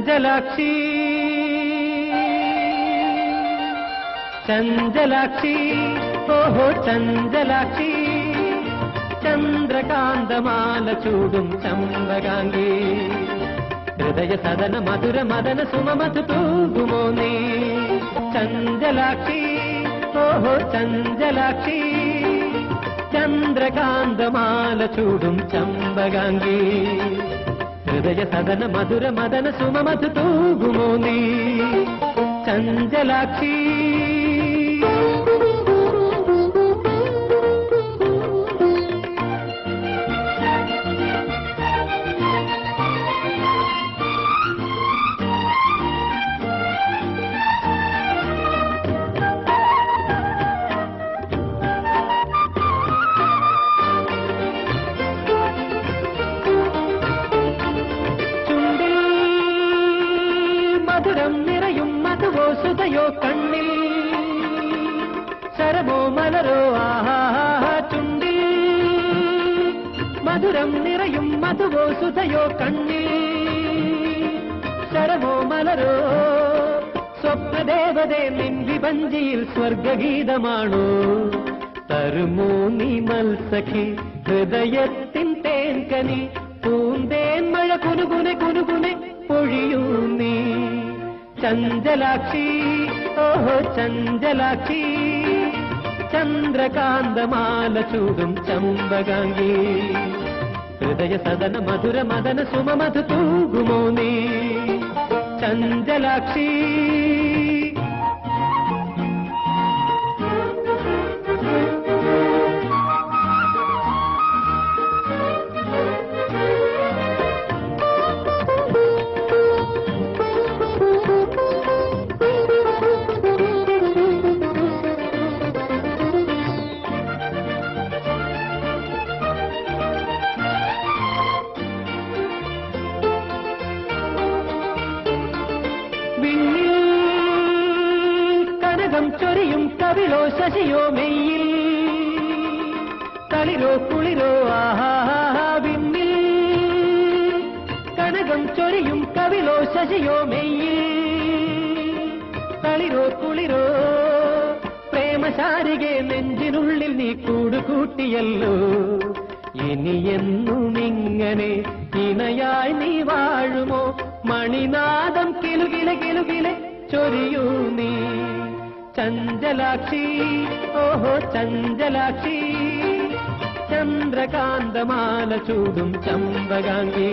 ചഞ്ചലാക്ഷി ചഞ്ചലാക്ഷി ഓഹോ ചഞ്ചലാക്ഷി ചന്ദ്രകാന്തമാല ചൂടും ചമ്പകാംഗി ഹൃദയ സദന മധുര മദന സുമമധു തൂകുമോ നീ ചഞ്ചലാക്ഷി ഓഹോ ചഞ്ചലാക്ഷി ചന്ദ്രകാന്തമാല ചൂടും ചമ്പകാംഗി ഹൃദയ സദന മധുര മദന സുമമധു തൂകുമോ നീ ചഞ്ചലാക്ഷി മധുരം നിറയും മധുവോ സുതയോ കണ്ണിൽ ശരമോ മലരോ ആഹാ ചുണ്ടിൽ മധുരം നിറയും മധുവോ സുതയോ കണ്ണിൽ ശരമോ മലരോ സ്വപ്നദേവതേ നിൻ വിഭഞ്ചിയിൽ സ്വർഗഗീതമാണോ തരുമോ നീ മത്സഖി ഹൃദയത്തിൻ തേൻകനി പൂന്തേൻ മഴ കുനുകുനെ കുനുകുനെ പൊഴിയൂ നീ ചഞ്ചലാക്ഷി ഓഹോ ചഞ്ചലാക്ഷി ചന്ദ്രകാന്തമാല ചൂടും ചമ്പകാംഗി ഹൃദയ സദന മധുര മദന സുമമധു തൂകുമോ നീ ചഞ്ചലാക്ഷി കനകം ചൊരിയും കവിളോ ശശിയോ മെയ്യിൽ തളിരോ കുളിരോ ആഹാ വിണ്ണിൽ കനകം ചൊരിയും കവിളോ ശശിയോ മെയ്യിൽ തളിരോ കുളിരോ പ്രേമശാരികെ നെഞ്ചിനുള്ളിൽ നീ കൂടുകൂട്ടിയല്ലോ ഇനിയെന്നും ഇങ്ങനെ ഇണയായി നീ വാഴുമോ മണിനാദം കിലുകിലെ കിലുകിലെ ചൊരിയൂ നീ ചഞ്ചലാക്ഷി ഓഹോ ചഞ്ചലാക്ഷി ചന്ദ്രകാന്തമാല ചൂടും ചമ്പകാംഗി